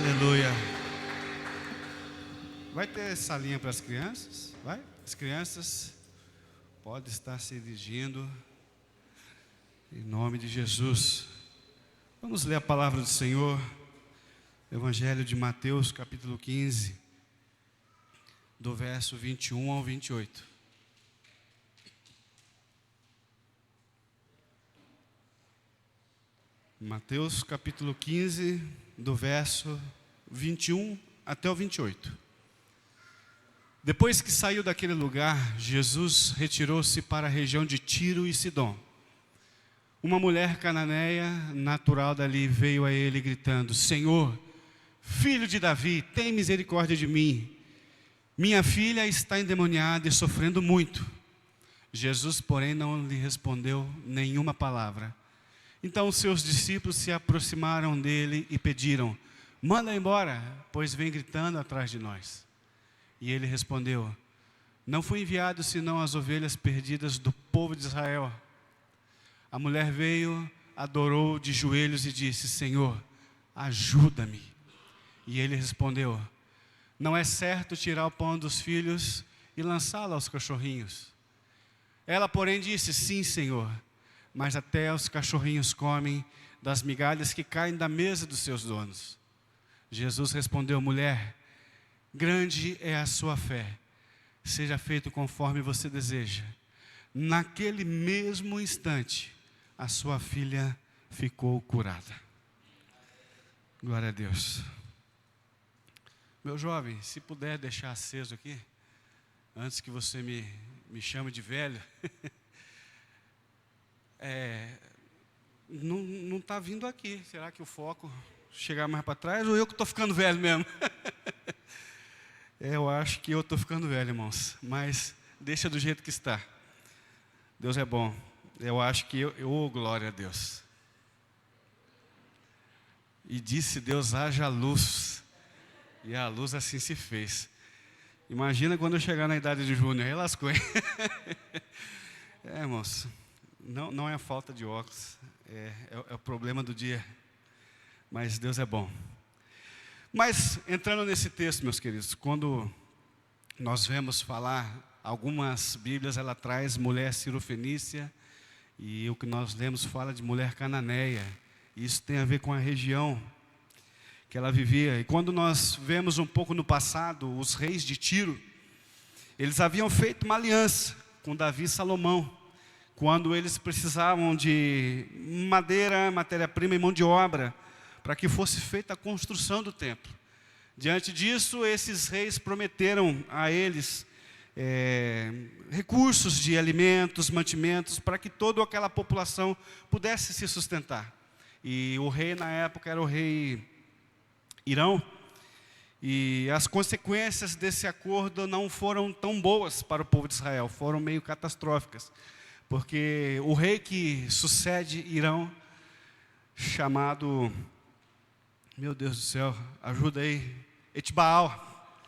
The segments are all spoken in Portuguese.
Aleluia. Vai ter salinha para as crianças? Vai? As crianças podem estar se dirigindo em nome de Jesus. Vamos ler a palavra do Senhor, Evangelho de Mateus, capítulo 15, do verso 21 ao 28. Mateus, capítulo 15, do verso 21 até o 28. Depois que saiu daquele lugar, Jesus retirou-se para a região de Tiro e Sidom. Uma mulher cananeia, natural dali, veio a ele gritando: Senhor, filho de Davi, tem misericórdia de mim. Minha filha está endemoniada e sofrendo muito. Jesus, porém, não lhe respondeu nenhuma palavra. Então os seus discípulos se aproximaram dele e pediram: manda embora, pois vem gritando atrás de nós. E ele respondeu: não fui enviado senão as ovelhas perdidas do povo de Israel. A mulher veio, adorou de joelhos e disse: Senhor, ajuda-me. E ele respondeu: não é certo tirar o pão dos filhos e lançá-lo aos cachorrinhos. Ela, porém, disse: sim, Senhor, mas até os cachorrinhos comem das migalhas que caem da mesa dos seus donos. Jesus respondeu: mulher, grande é a sua fé, seja feito conforme você deseja. Naquele mesmo instante, a sua filha ficou curada. Glória a Deus. Meu jovem, se puder deixar aceso aqui, antes que você me chame de velho. Não está vindo aqui. Será que o foco chegar mais para trás ou eu que estou ficando velho mesmo? Eu acho que eu estou ficando velho, irmãos. Mas deixa do jeito que está. Deus é bom. Eu acho que glória a Deus. E disse Deus: haja luz. E a luz assim se fez. Imagina quando eu chegar na idade de Júnior. Aí lascou, hein? Irmãos. Não é a falta de óculos, é o problema do dia, mas Deus é bom. Mas, entrando nesse texto, meus queridos, quando nós vemos falar, algumas Bíblias, ela traz mulher cirofenícia, e o que nós lemos fala de mulher cananeia. Isso tem a ver com a região que ela vivia. E quando nós vemos um pouco no passado, os reis de Tiro, eles haviam feito uma aliança com Davi e Salomão, quando eles precisavam de madeira, matéria-prima e mão de obra, para que fosse feita a construção do templo. Diante disso, esses reis prometeram a eles recursos de alimentos, mantimentos, para que toda aquela população pudesse se sustentar. E o rei na época era o rei Irão, e as consequências desse acordo não foram tão boas para o povo de Israel, foram meio catastróficas. Porque o rei que sucede Irão, chamado, meu Deus do céu, ajuda aí, Etbaal,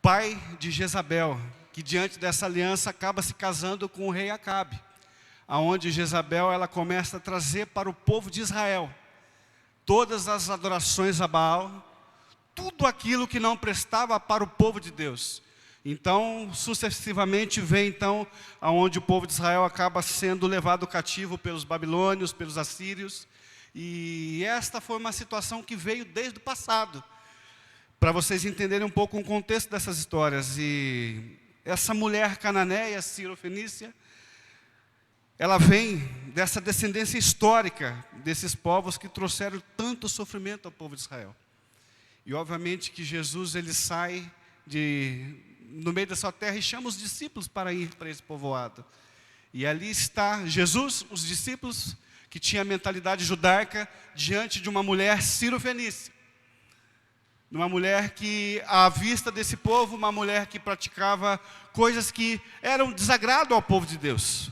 pai de Jezabel, que diante dessa aliança acaba se casando com o rei Acabe, aonde Jezabel ela começa a trazer para o povo de Israel todas as adorações a Baal, tudo aquilo que não prestava para o povo de Deus. Então, sucessivamente vem então aonde o povo de Israel acaba sendo levado cativo pelos babilônios, pelos assírios. E esta foi uma situação que veio desde o passado. Para vocês entenderem um pouco o contexto dessas histórias. E essa mulher cananeia, cirofenícia, ela vem dessa descendência histórica desses povos que trouxeram tanto sofrimento ao povo de Israel. E obviamente que Jesus ele sai no meio da sua terra e chama os discípulos para ir para esse povoado. E ali está Jesus, os discípulos, que tinha a mentalidade judaica, diante de uma mulher cirofenícia. Uma mulher que, à vista desse povo, uma mulher que praticava coisas que eram desagrado ao povo de Deus.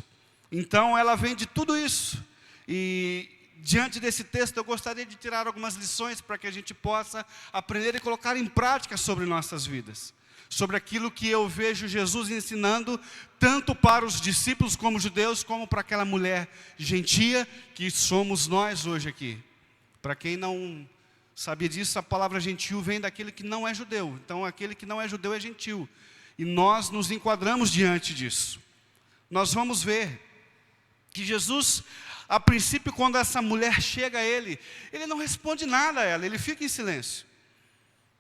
Então ela vem de tudo isso. E diante desse texto eu gostaria de tirar algumas lições para que a gente possa aprender e colocar em prática sobre nossas vidas. Sobre aquilo que eu vejo Jesus ensinando, tanto para os discípulos como judeus, como para aquela mulher gentia, que somos nós hoje aqui. Para quem não Sabia disso? A palavra gentil vem daquele que não é judeu. Então, aquele que não é judeu é gentil. E nós nos enquadramos diante disso. Nós vamos ver que Jesus, a princípio, quando essa mulher chega a ele não responde nada a ela, ele fica em silêncio.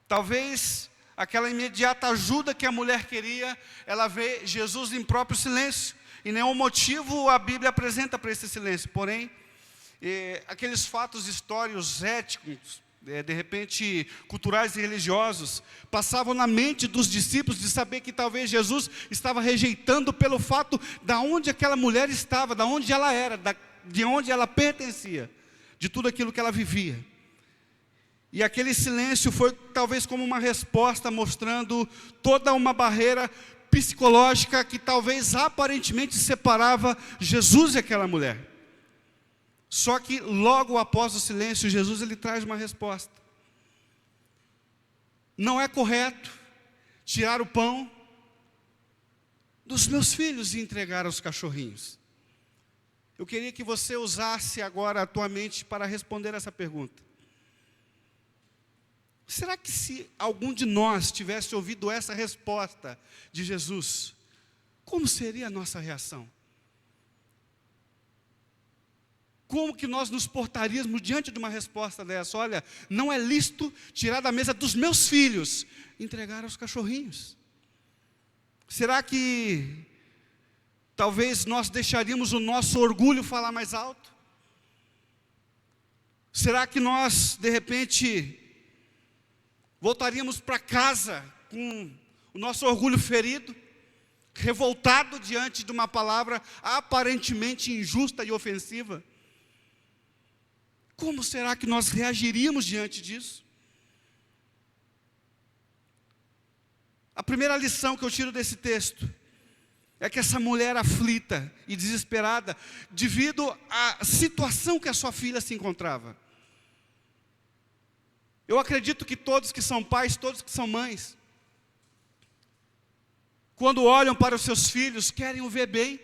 Talvez aquela imediata ajuda que a mulher queria, ela vê Jesus em próprio silêncio. E nenhum motivo a Bíblia apresenta para esse silêncio. Porém, aqueles fatos históricos, éticos, de repente culturais e religiosos, passavam na mente dos discípulos de saber que talvez Jesus estava rejeitando pelo fato de onde aquela mulher estava, de onde ela era, de onde ela pertencia, de tudo aquilo que ela vivia. E aquele silêncio foi talvez como uma resposta, mostrando toda uma barreira psicológica que talvez aparentemente separava Jesus e aquela mulher. Só que logo após o silêncio, Jesus ele traz uma resposta. Não é correto tirar o pão dos meus filhos e entregar aos cachorrinhos. Eu queria que você usasse agora a tua mente para responder essa pergunta. Será que se algum de nós tivesse ouvido essa resposta de Jesus, como seria a nossa reação? Como que nós nos portaríamos diante de uma resposta dessa? Olha, não é lícito tirar da mesa dos meus filhos, entregar aos cachorrinhos. Será que talvez nós deixaríamos o nosso orgulho falar mais alto? Será que nós, de repente, voltaríamos para casa com o nosso orgulho ferido, revoltado diante de uma palavra aparentemente injusta e ofensiva? Como será que nós reagiríamos diante disso? A primeira lição que eu tiro desse texto é que essa mulher aflita e desesperada, devido à situação que a sua filha se encontrava. Eu acredito que todos que são pais, todos que são mães, quando olham para os seus filhos, querem o ver bem,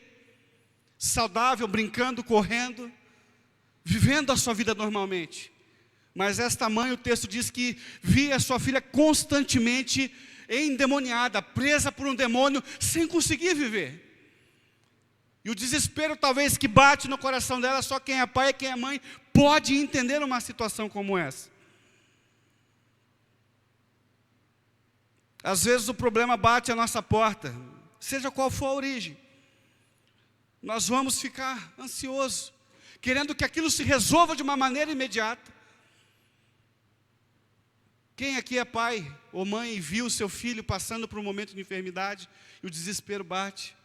saudável, brincando, correndo, vivendo a sua vida normalmente. Mas esta mãe, o texto diz que via a sua filha constantemente endemoniada, presa por um demônio, sem conseguir viver. E o desespero talvez que bate no coração dela, só quem é pai e quem é mãe pode entender uma situação como essa. Às vezes o problema bate à nossa porta, seja qual for a origem. Nós vamos ficar ansiosos, querendo que aquilo se resolva de uma maneira imediata. Quem aqui é pai ou mãe e viu seu filho passando por um momento de enfermidade e o desespero bate?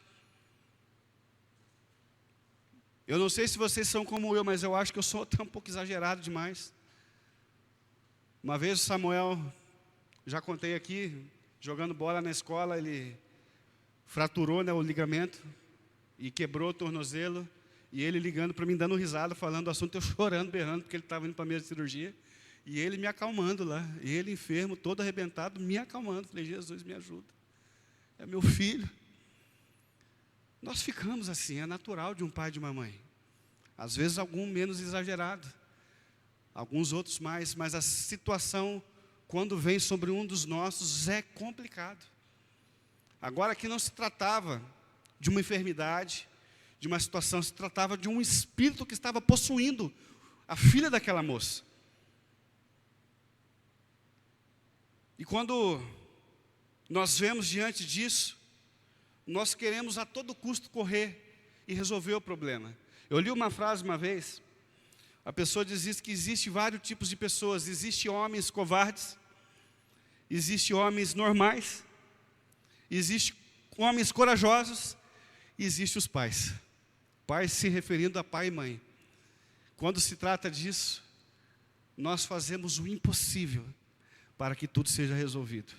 Eu não sei se vocês são como eu, mas eu acho que eu sou até um pouco exagerado demais. Uma vez o Samuel, já contei aqui, jogando bola na escola, ele fraturou, o ligamento e quebrou o tornozelo. E ele ligando para mim, dando risada, falando do assunto, eu chorando, berrando, porque ele estava indo para a mesa de cirurgia. E ele me acalmando lá, ele enfermo, todo arrebentado, me acalmando. Falei, Jesus, me ajuda, é meu filho. Nós ficamos assim, é natural de um pai e de uma mãe. Às vezes algum menos exagerado, alguns outros mais, mas a situação, quando vem sobre um dos nossos, é complicado. Agora aqui não se tratava de uma enfermidade, de uma situação, se tratava de um espírito que estava possuindo a filha daquela moça. E quando nós vemos diante disso, nós queremos a todo custo correr e resolver o problema. Eu li uma frase uma vez, a pessoa diz que existe vários tipos de pessoas, existe homens covardes, existe homens normais, existe homens corajosos, e existe os pais. Pais se referindo a pai e mãe. Quando se trata disso, nós fazemos o impossível para que tudo seja resolvido.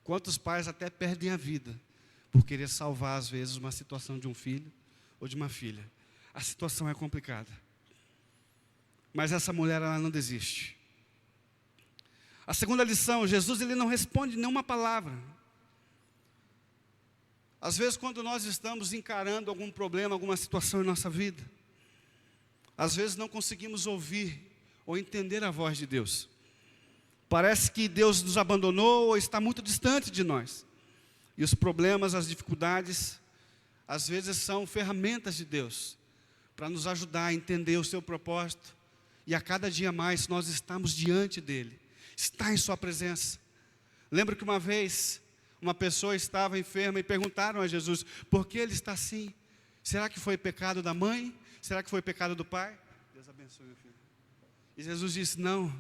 Quantos pais até perdem a vida por querer salvar, às vezes, uma situação de um filho ou de uma filha. A situação é complicada. Mas essa mulher, ela não desiste. A segunda lição, Jesus ele não responde nenhuma palavra. Às vezes, quando nós estamos encarando algum problema, alguma situação em nossa vida, às vezes não conseguimos ouvir ou entender a voz de Deus. Parece que Deus nos abandonou ou está muito distante de nós. E os problemas, as dificuldades, às vezes são ferramentas de Deus para nos ajudar a entender o seu propósito. E a cada dia mais nós estamos diante dele, está em sua presença. Lembro que uma vez uma pessoa estava enferma e perguntaram a Jesus, por que ele está assim? Será que foi pecado da mãe? Será que foi pecado do pai? Deus abençoe, meu filho. E Jesus disse, não,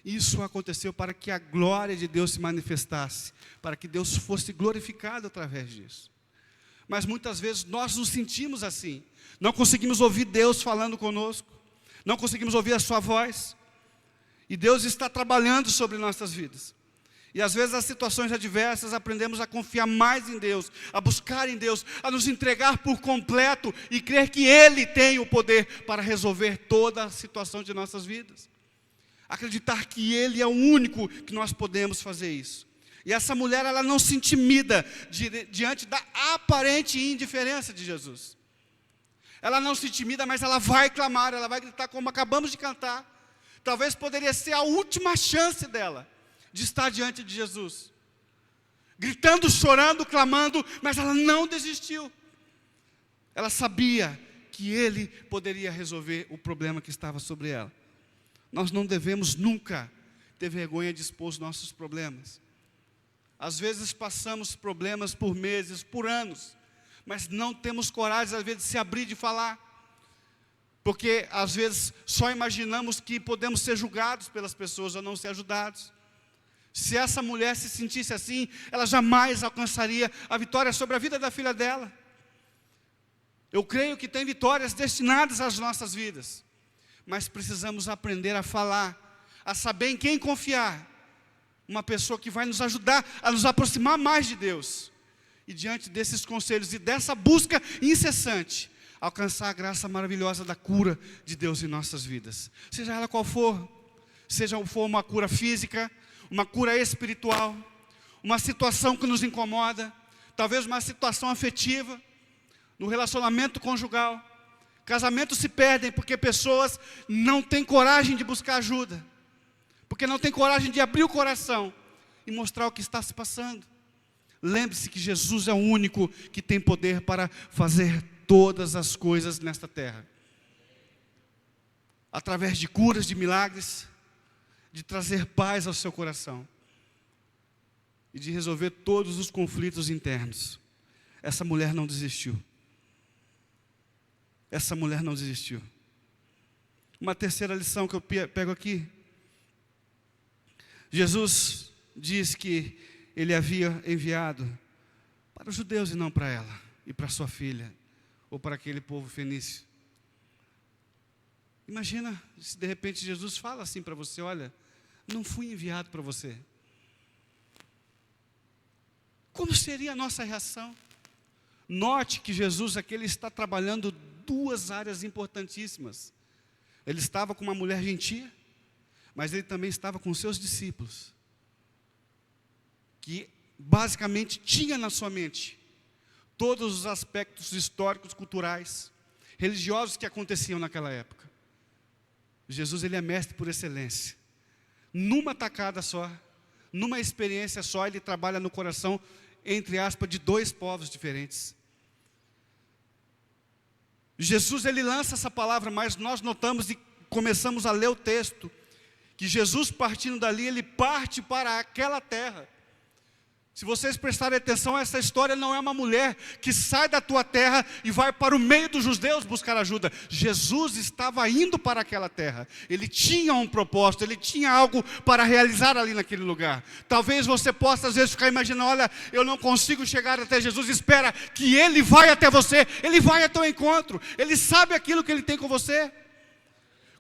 isso aconteceu para que a glória de Deus se manifestasse, para que Deus fosse glorificado através disso. Mas muitas vezes nós nos sentimos assim, não conseguimos ouvir Deus falando conosco, não conseguimos ouvir a sua voz, e Deus está trabalhando sobre nossas vidas. E às vezes as situações adversas aprendemos a confiar mais em Deus, a buscar em Deus, a nos entregar por completo e crer que Ele tem o poder para resolver toda a situação de nossas vidas. Acreditar que Ele é o único que nós podemos fazer isso. E essa mulher, ela não se intimida diante da aparente indiferença de Jesus. Ela não se intimida, mas ela vai clamar, ela vai gritar como acabamos de cantar. Talvez poderia ser a última chance dela de estar diante de Jesus. Gritando, chorando, clamando, mas ela não desistiu. Ela sabia que Ele poderia resolver o problema que estava sobre ela. Nós não devemos nunca ter vergonha de expor os nossos problemas. Às vezes passamos problemas por meses, por anos, mas não temos coragem, às vezes, de se abrir, de falar. Porque, às vezes, só imaginamos que podemos ser julgados pelas pessoas ou não ser ajudados. Se essa mulher se sentisse assim, ela jamais alcançaria a vitória sobre a vida da filha dela. Eu creio que tem vitórias destinadas às nossas vidas, mas precisamos aprender a falar, a saber em quem confiar. Uma pessoa que vai nos ajudar a nos aproximar mais de Deus. E diante desses conselhos e dessa busca incessante, alcançar a graça maravilhosa da cura de Deus em nossas vidas. Seja ela qual for, seja for uma cura física, uma cura espiritual, uma situação que nos incomoda, talvez uma situação afetiva, no relacionamento conjugal. Casamentos se perdem porque pessoas não têm coragem de buscar ajuda, porque não têm coragem de abrir o coração e mostrar o que está se passando. Lembre-se que Jesus é o único que tem poder para fazer todas as coisas nesta terra. Através de curas, de milagres, de trazer paz ao seu coração e de resolver todos os conflitos internos. Essa mulher não desistiu. Essa mulher não desistiu. Uma terceira lição que eu pego aqui. Jesus diz que Ele havia enviado para os judeus e não para ela, e para sua filha, ou para aquele povo fenício. Imagina se de repente Jesus fala assim para você, olha, não fui enviado para você. Como seria a nossa reação? Note que Jesus aqui ele está trabalhando duas áreas importantíssimas. Ele estava com uma mulher gentia, mas ele também estava com seus discípulos, que basicamente tinha na sua mente todos os aspectos históricos, culturais, religiosos que aconteciam naquela época. Jesus ele é mestre por excelência. Numa tacada só, numa experiência só, ele trabalha no coração, entre aspas, de dois povos diferentes. Jesus ele lança essa palavra, mas nós notamos e começamos a ler o texto, que Jesus partindo dali, ele parte para aquela terra. Se vocês prestarem atenção, essa história não é uma mulher que sai da tua terra e vai para o meio dos judeus buscar ajuda. Jesus estava indo para aquela terra. Ele tinha um propósito, ele tinha algo para realizar ali naquele lugar. Talvez você possa às vezes ficar imaginando, olha, eu não consigo chegar até Jesus. Espera que Ele vai até você, Ele vai até o encontro. Ele sabe aquilo que Ele tem com você.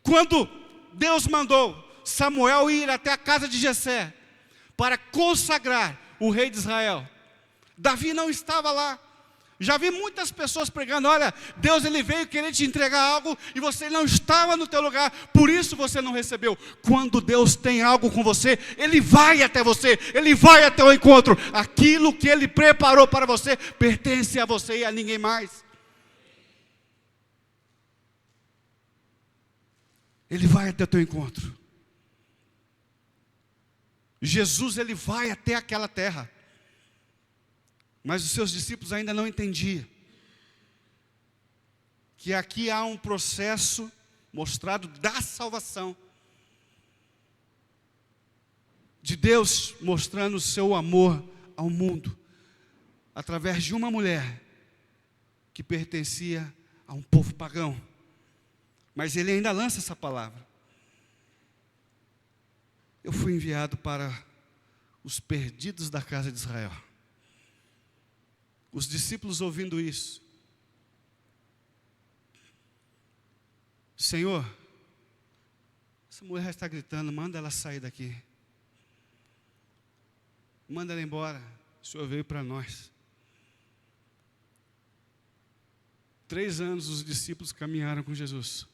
Quando Deus mandou Samuel ir até a casa de Jessé para consagrar o rei de Israel, Davi não estava lá. Já vi muitas pessoas pregando, olha, Deus ele veio querer te entregar algo e você não estava no teu lugar, por isso você não recebeu. Quando Deus tem algo com você, Ele vai até você, Ele vai até o encontro. Aquilo que Ele preparou para você, pertence a você e a ninguém mais. Ele vai até o teu encontro. Jesus, ele vai até aquela terra, mas os seus discípulos ainda não entendiam que aqui há um processo mostrado da salvação, de Deus mostrando o seu amor ao mundo, através de uma mulher que pertencia a um povo pagão. Mas ele ainda lança essa palavra: eu fui enviado para os perdidos da casa de Israel. Os discípulos ouvindo isso: Senhor, essa mulher está gritando, manda ela sair daqui. Manda ela embora, o Senhor veio para nós. 3 anos os discípulos caminharam com Jesus,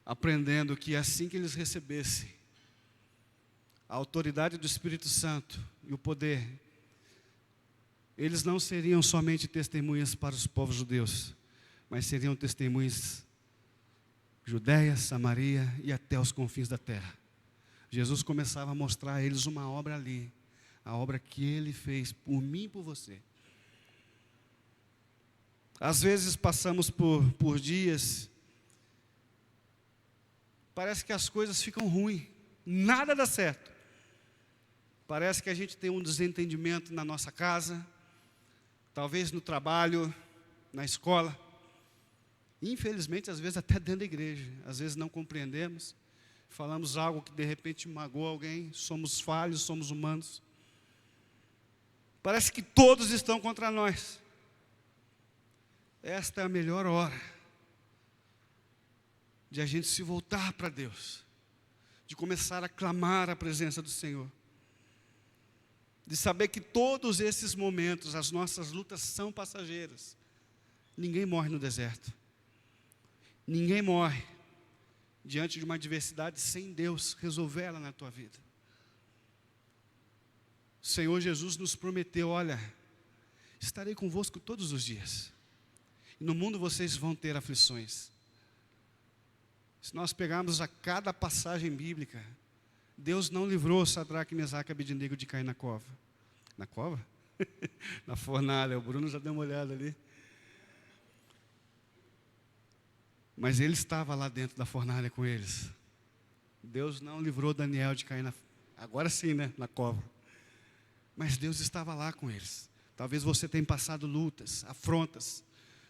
aprendendo que assim que eles recebessem a autoridade do Espírito Santo e o poder, eles não seriam somente testemunhas para os povos judeus, mas seriam testemunhas Judéia, Samaria e até os confins da terra. Jesus começava a mostrar a eles uma obra ali, a obra que Ele fez por mim e por você. Às vezes passamos por dias, parece que as coisas ficam ruins, nada dá certo. Parece que a gente tem um desentendimento na nossa casa, talvez no trabalho, na escola. Infelizmente, às vezes até dentro da igreja, às vezes não compreendemos, falamos algo que de repente magoa alguém, somos falhos, somos humanos. Parece que todos estão contra nós. Esta é a melhor hora de a gente se voltar para Deus, de começar a clamar a presença do Senhor, de saber que todos esses momentos, as nossas lutas são passageiras. Ninguém morre no deserto. Ninguém morre diante de uma adversidade sem Deus resolver ela na tua vida. O Senhor Jesus nos prometeu: olha, estarei convosco todos os dias, e no mundo vocês vão ter aflições. Se nós pegarmos a cada passagem bíblica, Deus não livrou Sadraque, Mesaque e Abednego de cair na cova. Na cova? Na fornalha, o Bruno já deu uma olhada ali. Mas ele estava lá dentro da fornalha com eles. Deus não livrou Daniel de cair agora sim, né, na cova. Mas Deus estava lá com eles. Talvez você tenha passado lutas, afrontas,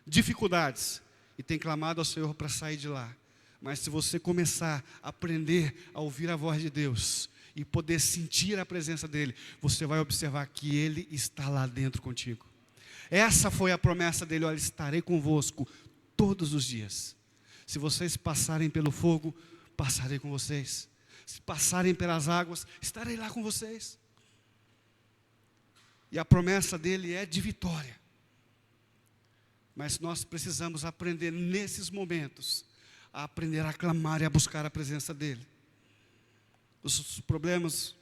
dificuldades, e tenha clamado ao Senhor para sair de lá. Mas se você começar a aprender a ouvir a voz de Deus e poder sentir a presença dEle, você vai observar que Ele está lá dentro contigo. Essa foi a promessa dEle: olha, estarei convosco todos os dias. Se vocês passarem pelo fogo, passarei com vocês. Se passarem pelas águas, estarei lá com vocês. E a promessa dEle é de vitória. Mas nós precisamos aprender nesses momentos a aprender a clamar e a buscar a presença dEle. Os problemas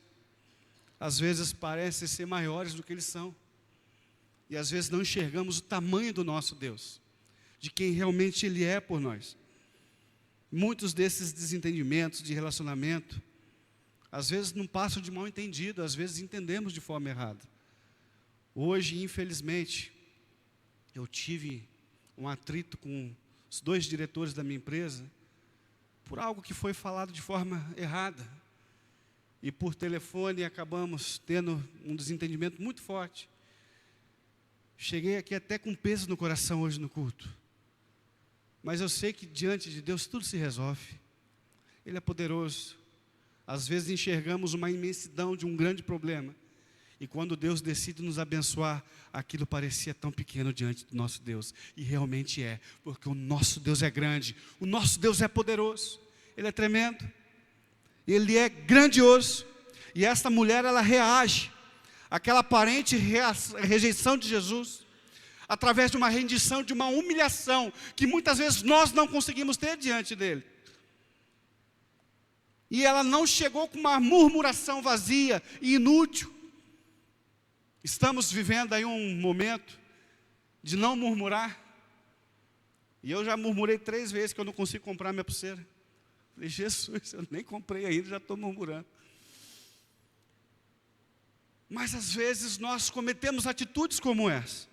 às vezes parecem ser maiores do que eles são, e às vezes não enxergamos o tamanho do nosso Deus, de quem realmente Ele é por nós. Muitos desses desentendimentos de relacionamento, às vezes não passam de mal entendido, às vezes entendemos de forma errada. Hoje, infelizmente, eu tive um atrito com os 2 diretores da minha empresa, por algo que foi falado de forma errada. E por telefone acabamos tendo um desentendimento muito forte. Cheguei aqui até com peso no coração hoje no culto. Mas eu sei que diante de Deus tudo se resolve. Ele é poderoso. Às vezes enxergamos uma imensidão de um grande problema, e quando Deus decide nos abençoar, aquilo parecia tão pequeno diante do nosso Deus. E realmente é, porque o nosso Deus é grande, o nosso Deus é poderoso, Ele é tremendo, Ele é grandioso. E esta mulher, ela reage àquela aparente rejeição de Jesus, através de uma rendição, de uma humilhação, que muitas vezes nós não conseguimos ter diante dEle. E ela não chegou com uma murmuração vazia e inútil. Estamos vivendo aí um momento de não murmurar. E eu já murmurei 3 vezes que eu não consigo comprar minha pulseira. Falei: Jesus, eu nem comprei ainda, já estou murmurando. Mas às vezes nós cometemos atitudes como essa.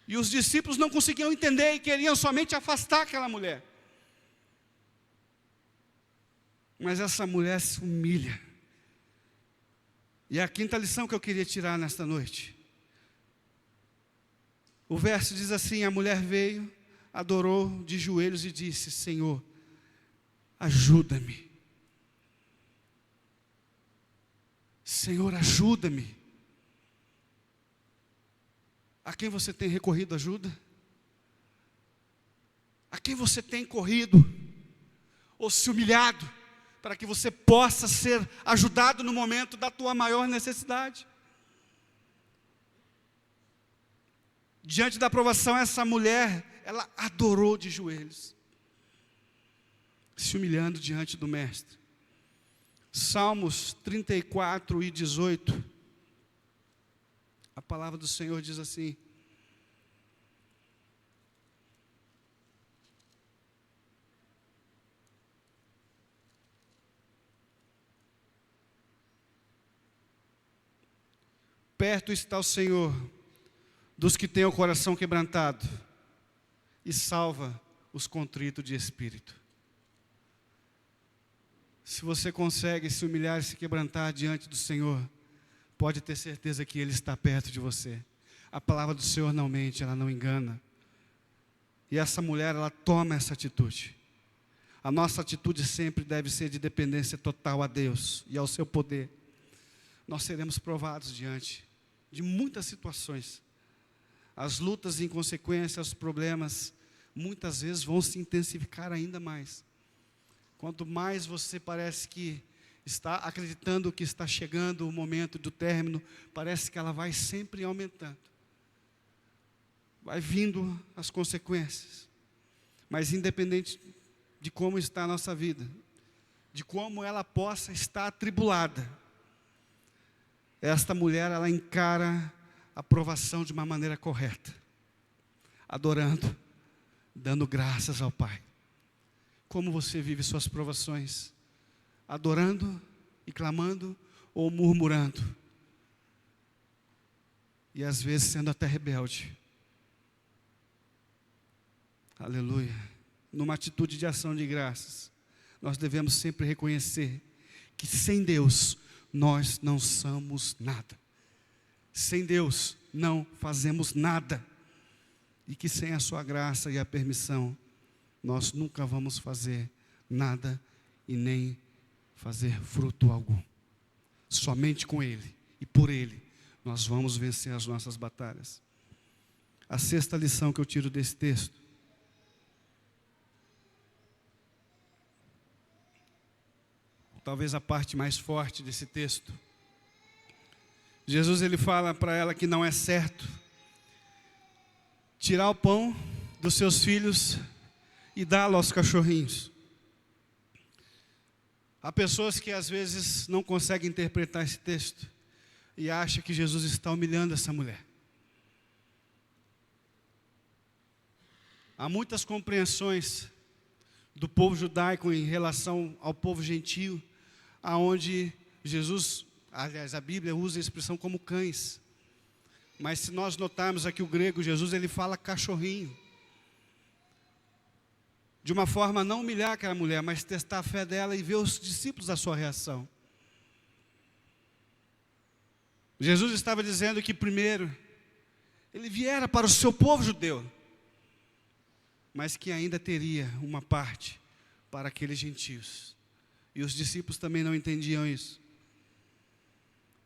E os discípulos não conseguiam entender e queriam somente afastar aquela mulher. Mas essa mulher se humilha. E é a quinta lição que eu queria tirar nesta noite. O verso diz assim: a mulher veio, adorou de joelhos e disse: Senhor, ajuda-me. Senhor, ajuda-me. A quem você tem recorrido ajuda? A quem você tem corrido ou se humilhado para que você possa ser ajudado no momento da tua maior necessidade? Diante da provação, essa mulher, ela adorou de joelhos, se humilhando diante do Mestre. Salmos 34 e 18, a palavra do Senhor diz assim: perto está o Senhor dos que têm o coração quebrantado e salva os contritos de espírito. Se você consegue se humilhar e se quebrantar diante do Senhor, pode ter certeza que Ele está perto de você. A palavra do Senhor não mente, ela não engana. E essa mulher, ela toma essa atitude. A nossa atitude sempre deve ser de dependência total a Deus e ao seu poder. Nós seremos provados diante de muitas situações. As lutas, inconsequências, os problemas, muitas vezes vão se intensificar ainda mais. Quanto mais você parece que está acreditando que está chegando o momento do término, parece que ela vai sempre aumentando. Vai vindo as consequências. Mas independente de como está a nossa vida, de como ela possa estar atribulada, esta mulher, ela encara a provação de uma maneira correta, adorando, dando graças ao Pai. Como você vive suas provações? Adorando e clamando ou murmurando? E às vezes sendo até rebelde. Aleluia. Numa atitude de ação de graças, nós devemos sempre reconhecer que sem Deus nós não somos nada. Sem Deus não fazemos nada. E que sem a sua graça e a permissão, nós nunca vamos fazer nada e nem fazer fruto algum. Somente com Ele e por Ele nós vamos vencer as nossas batalhas. A sexta lição que eu tiro desse texto: talvez a parte mais forte desse texto. Jesus, ele fala para ela que não é certo tirar o pão dos seus filhos e dá-lo aos cachorrinhos. Há pessoas que às vezes não conseguem interpretar esse texto e acham que Jesus está humilhando essa mulher. Há muitas compreensões do povo judaico em relação ao povo gentio, aonde Jesus, aliás, a Bíblia usa a expressão como cães. Mas se nós notarmos aqui o grego, Jesus, ele fala cachorrinho. De uma forma a não humilhar aquela mulher, mas testar a fé dela e ver os discípulos a sua reação. Jesus estava dizendo que primeiro, ele viera para o seu povo judeu, mas que ainda teria uma parte para aqueles gentios. E os discípulos também não entendiam isso.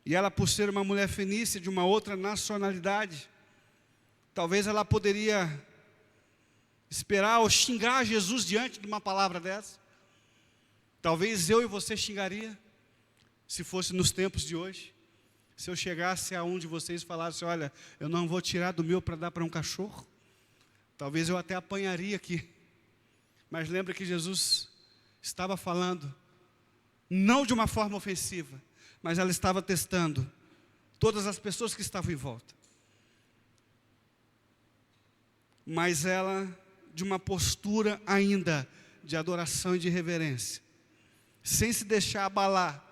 E ela, por ser uma mulher fenícia de uma outra nacionalidade, talvez ela poderia esperar ou xingar Jesus diante de uma palavra dessa. Talvez eu e você xingaria, se fosse nos tempos de hoje. Se eu chegasse a um de vocês e falasse: olha, eu não vou tirar do meu para dar para um cachorro. Talvez eu até apanharia aqui. Mas lembra que Jesus estava falando, não de uma forma ofensiva, mas ela estava testando todas as pessoas que estavam em volta. Mas ela, de uma postura ainda de adoração e de reverência, sem se deixar abalar,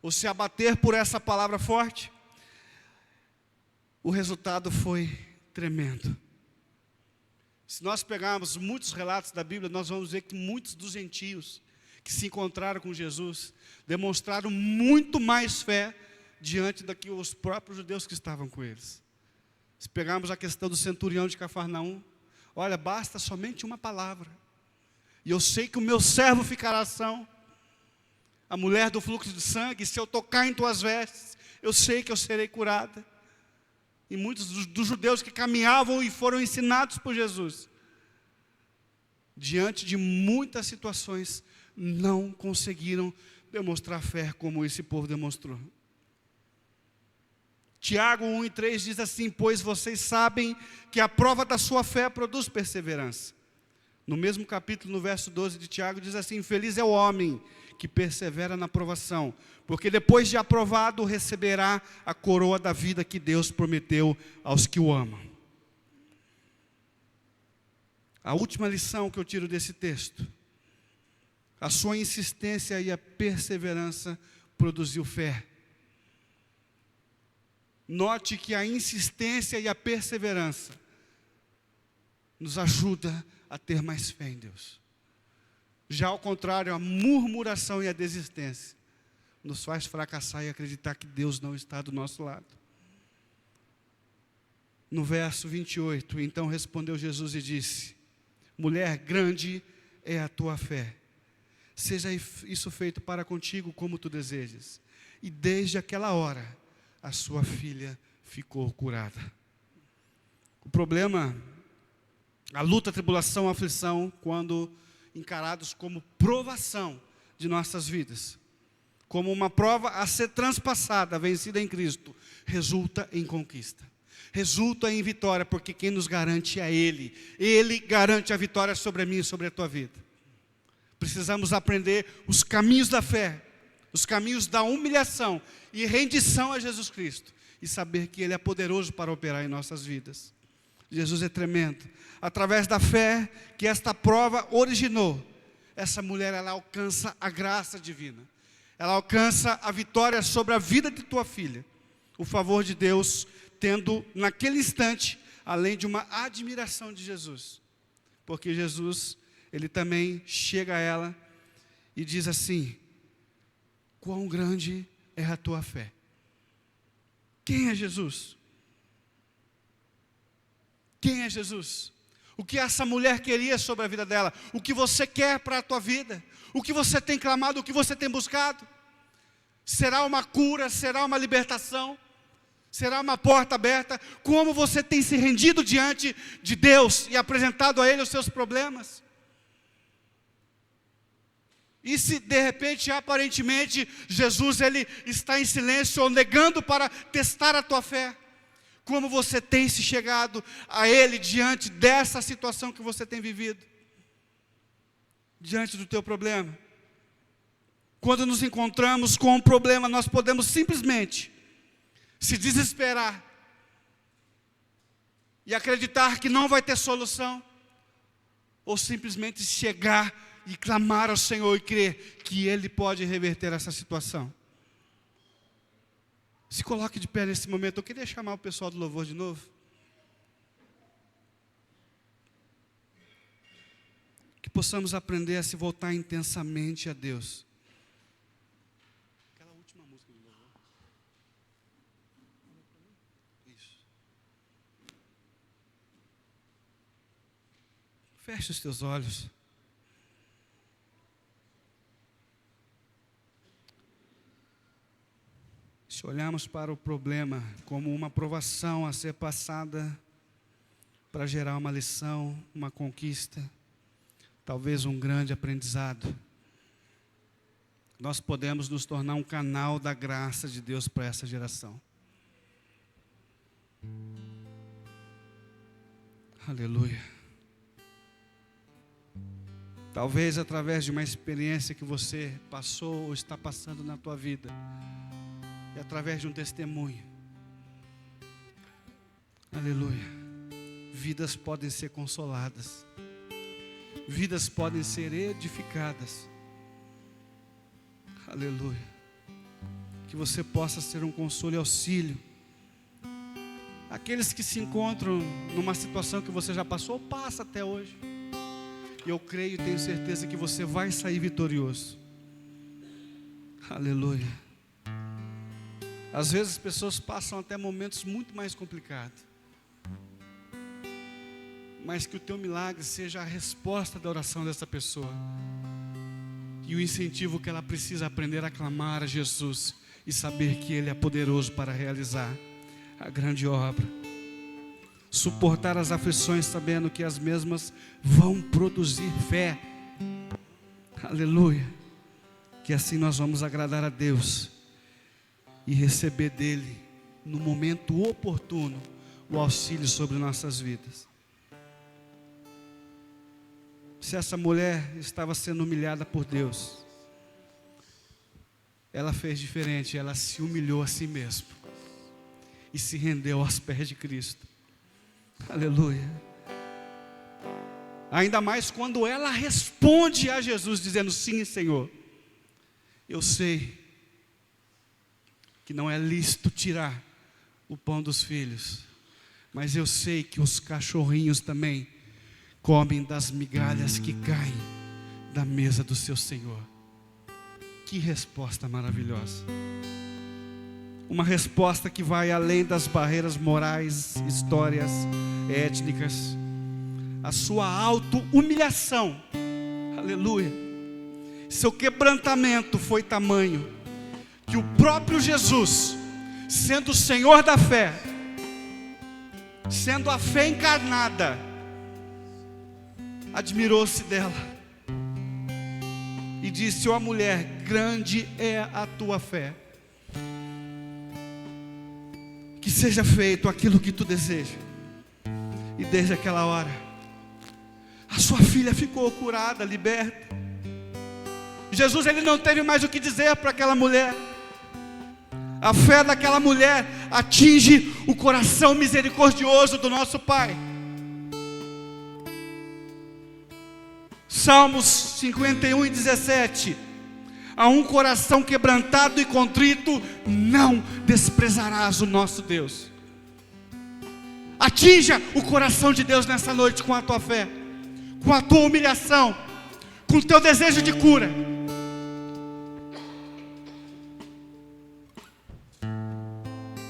ou se abater por essa palavra forte, o resultado foi tremendo. Se nós pegarmos muitos relatos da Bíblia, nós vamos ver que muitos dos gentios que se encontraram com Jesus demonstraram muito mais fé diante do que os próprios judeus que estavam com eles. Se pegarmos a questão do centurião de Cafarnaum, olha, basta somente uma palavra, e eu sei que o meu servo ficará são. A mulher do fluxo de sangue, se eu tocar em tuas vestes, eu sei que eu serei curada. E muitos dos judeus que caminhavam e foram ensinados por Jesus, diante de muitas situações, não conseguiram demonstrar fé como esse povo demonstrou. Tiago 1:3 diz assim: pois vocês sabem que a prova da sua fé produz perseverança. No mesmo capítulo, no verso 12 de Tiago, diz assim: feliz é o homem que persevera na provação, porque depois de aprovado receberá a coroa da vida que Deus prometeu aos que o amam. A última lição que eu tiro desse texto: a sua insistência e a perseverança produziu fé. Note que a insistência e a perseverança nos ajuda a ter mais fé em Deus. Já ao contrário, a murmuração e a desistência nos faz fracassar e acreditar que Deus não está do nosso lado. No verso 28, então respondeu Jesus e disse: mulher, grande é a tua fé, seja isso feito para contigo como tu desejas. E desde aquela hora, a sua filha ficou curada. O problema, a luta, a tribulação, a aflição, quando encarados como provação de nossas vidas, como uma prova a ser transpassada, vencida em Cristo, resulta em conquista, resulta em vitória, porque quem nos garante é Ele. Ele garante a vitória sobre a minha e sobre a tua vida. Precisamos aprender os caminhos da fé, os caminhos da humilhação e rendição a Jesus Cristo, e saber que Ele é poderoso para operar em nossas vidas. Jesus é tremendo. Através da fé que esta prova originou, essa mulher, ela alcança a graça divina, ela alcança a vitória sobre a vida de tua filha, o favor de Deus, tendo naquele instante, além de uma admiração de Jesus, porque Jesus, Ele também chega a ela e diz assim: quão grande é a tua fé. Quem é Jesus? Quem é Jesus? O que essa mulher queria sobre a vida dela? O que você quer para a tua vida? O que você tem clamado? O que você tem buscado? Será uma cura? Será uma libertação? Será uma porta aberta? Como você tem se rendido diante de Deus e apresentado a Ele os seus problemas? E se de repente, aparentemente, Jesus ele está em silêncio ou negando para testar a tua fé, como você tem se chegado a Ele diante dessa situação que você tem vivido, diante do teu problema? Quando nos encontramos com um problema, nós podemos simplesmente se desesperar e acreditar que não vai ter solução, ou simplesmente chegar e clamar ao Senhor e crer que Ele pode reverter essa situação. Se coloque de pé nesse momento. Eu queria chamar o pessoal do louvor de novo. Que possamos aprender a se voltar intensamente a Deus. Aquela última música do louvor. Isso. Feche os teus olhos. Se olharmos para o problema como uma provação a ser passada para gerar uma lição, uma conquista, talvez um grande aprendizado, nós podemos nos tornar um canal da graça de Deus para essa geração. Aleluia. Talvez através de uma experiência que você passou ou está passando na tua vida, e através de um testemunho, aleluia, vidas podem ser consoladas, vidas podem ser edificadas, aleluia. que você possa ser um consolo e auxílio. Aqueles que se encontram numa situação que você já passou ou passa até hoje. Eu creio e tenho certeza que você vai sair vitorioso. Aleluia. Às vezes as pessoas passam até momentos muito mais complicados. Mas que o teu milagre seja a resposta da oração dessa pessoa. E o incentivo que ela precisa aprender a clamar a Jesus e saber que Ele é poderoso para realizar a grande obra. Suportar as aflições sabendo que as mesmas vão produzir fé. Aleluia. Que assim nós vamos agradar a Deus e receber dEle, no momento oportuno, o auxílio sobre nossas vidas. Se essa mulher estava sendo humilhada por Deus, ela fez diferente, ela se humilhou a si mesma e se rendeu aos pés de Cristo. Aleluia. Ainda mais quando ela responde a Jesus dizendo: sim, Senhor, eu sei que não é lícito tirar o pão dos filhos, mas eu sei que os cachorrinhos também comem das migalhas que caem da mesa do seu Senhor. Que resposta maravilhosa. Uma resposta que vai além das barreiras morais, histórias, étnicas. A sua auto-humilhação, aleluia, seu quebrantamento foi tamanho, que o próprio Jesus, sendo o Senhor da fé, sendo a fé encarnada, admirou-se dela e disse: ó mulher, grande é a tua fé, que seja feito aquilo que tu deseja. E desde aquela hora, a sua filha ficou curada, liberta. Jesus, ele não teve mais o que dizer para aquela mulher. A fé daquela mulher atinge o coração misericordioso do nosso Pai. Salmos 51:17. A um coração quebrantado e contrito não desprezarás o nosso Deus. Atinja o coração de Deus nessa noite com a tua fé, com a tua humilhação, com o teu desejo de cura.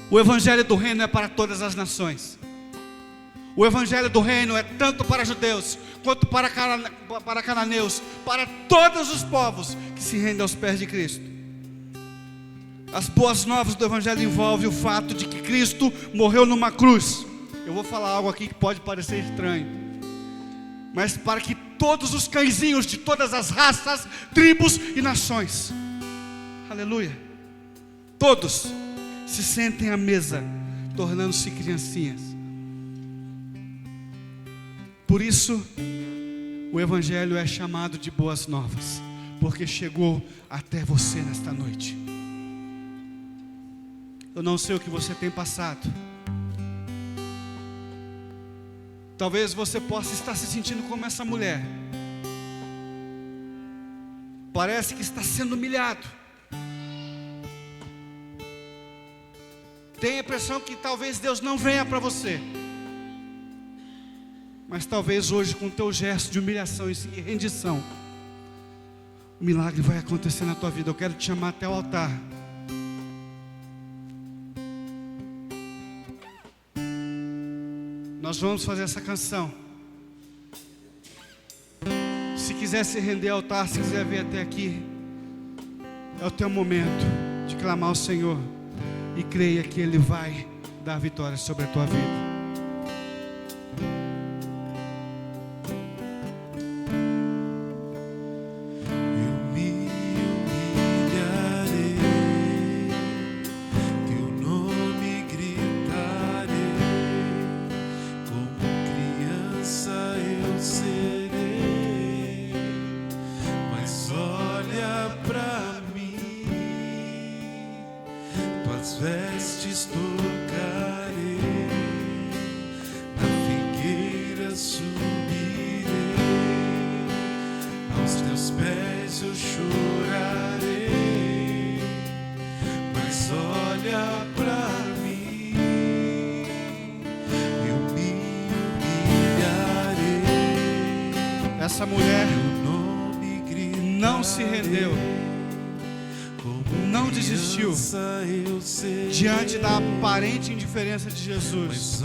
O Evangelho do Reino é para todas as nações. O Evangelho do Reino é tanto para judeus, quanto para cananeus, para todos os povos que se rendem aos pés de Cristo. As boas novas do Evangelho envolvem o fato de que Cristo morreu numa cruz. Eu vou falar algo aqui que pode parecer estranho, mas para que todos os cãezinhos de todas as raças, tribos e nações, aleluia, todos se sentem à mesa, tornando-se criancinhas. Por isso, o Evangelho é chamado de boas novas, porque chegou até você nesta noite. Eu não sei o que você tem passado. Talvez você possa estar se sentindo como essa mulher. Parece que está sendo humilhado. Tem a impressão que talvez Deus não venha para você. Mas talvez hoje, com o teu gesto de humilhação e rendição, o milagre vai acontecer na tua vida. Eu quero te chamar até o altar. Nós vamos fazer essa canção. Se quiser se render ao altar, se quiser vir até aqui, é o teu momento de clamar ao Senhor. E creia que Ele vai dar vitória sobre a tua vida. Vestes tocarei, na figueira subirei, aos teus pés eu chorarei, mas essa mulher não se rendeu, não desistiu diante da aparente indiferença de Jesus.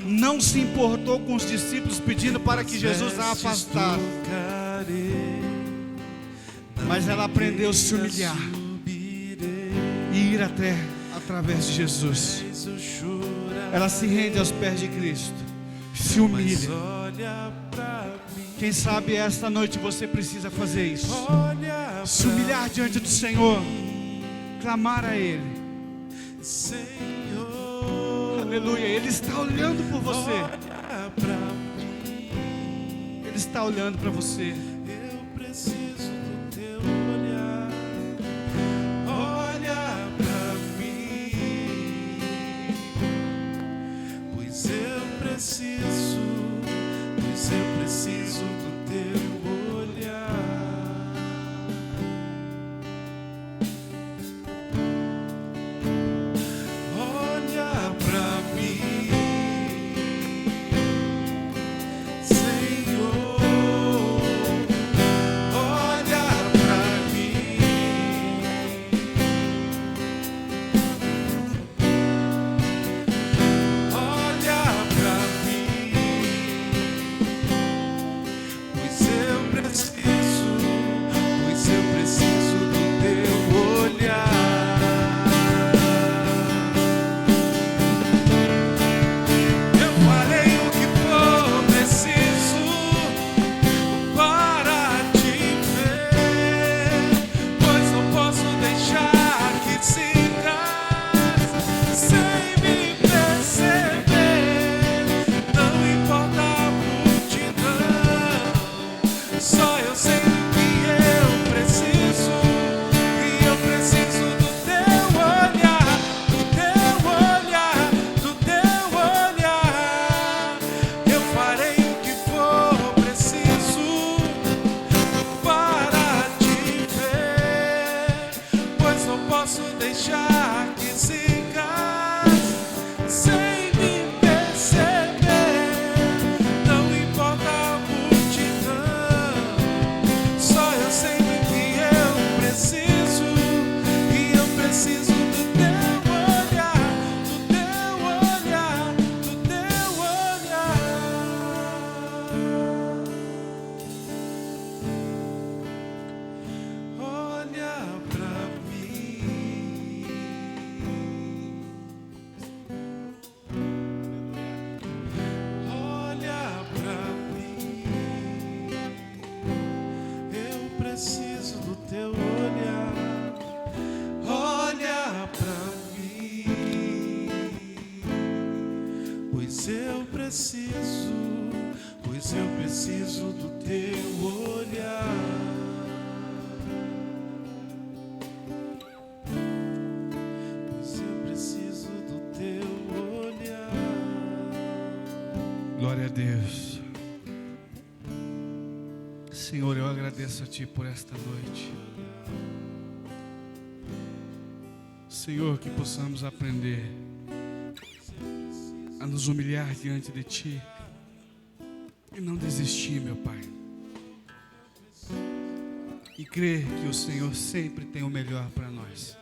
Não se importou com os discípulos pedindo para que Jesus a afastasse, mas ela aprendeu a se humilhar e ir até através de Jesus. Ela se rende aos pés de Cristo, se humilha. Quem sabe esta noite você precisa fazer isso, se humilhar diante do Senhor, clamar a Ele. Aleluia, Ele está olhando por você. Ele está olhando para você. Eu preciso do teu olhar. Olha pra mim, pois eu preciso do teu olhar. Olha pra mim, Senhor. Olha pra mim, olha pra mim, pois eu preciso do teu olhar. Eu farei o que for preciso para te ver, pois não posso deixar que sigas sem me perceber. Não importa a multidão, só eu sei do que eu preciso. E eu preciso do teu olhar, do teu olhar, do teu olhar. Eu farei o que for preciso para te ver, pois não posso deixar que sigas sem me perceber. Não importa a multidão, só eu sei do que eu preciso. E eu preciso do teu olhar, do teu olhar, do teu olhar. Olha pra mim, olha pra mim. Eu preciso do teu olhar. Olha pra mim, pois eu preciso do teu olhar. Pois eu preciso do teu olhar. Glória a Deus. Senhor, eu agradeço a Ti por esta noite. Senhor, que possamos aprender a nos humilhar diante de Ti e não desistir, meu Pai. E crer que o Senhor sempre tem o melhor para nós.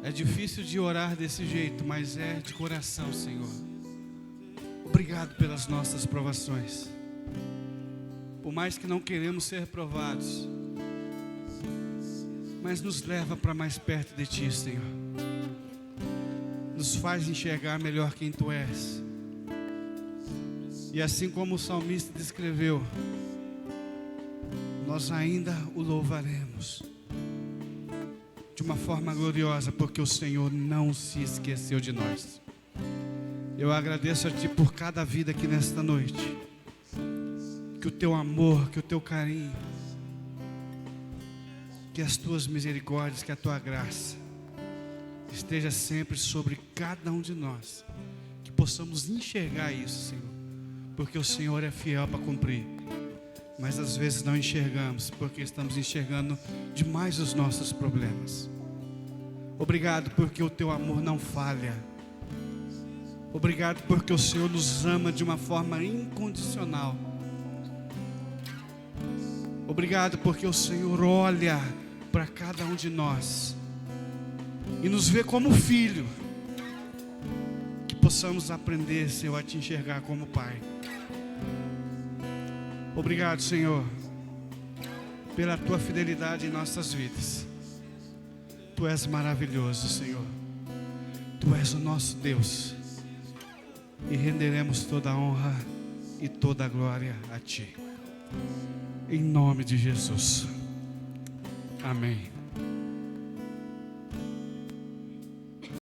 É difícil de orar desse jeito, mas é de coração, Senhor. Obrigado pelas nossas provações. Por mais que não queremos ser provados, mas nos leva para mais perto de Ti, Senhor. Nos faz enxergar melhor quem Tu és. E assim como o salmista descreveu, nós ainda o louvaremos de uma forma gloriosa, porque o Senhor não se esqueceu de nós. Eu agradeço a Ti por cada vida aqui nesta noite. Que o Teu amor, que o Teu carinho, que as Tuas misericórdias, que a Tua graça esteja sempre sobre cada um de nós. Que possamos enxergar isso, Senhor, porque o Senhor é fiel para cumprir. Mas às vezes não enxergamos, porque estamos enxergando demais os nossos problemas. Obrigado porque o Teu amor não falha. Obrigado porque o Senhor nos ama de uma forma incondicional. Obrigado porque o Senhor olha para cada um de nós e nos vê como filho. Que possamos aprender, Senhor, a te enxergar como Pai. Obrigado, Senhor, pela tua fidelidade em nossas vidas. Tu és maravilhoso, Senhor. Tu és o nosso Deus. E renderemos toda a honra e toda a glória a Ti. Em nome de Jesus. Amém.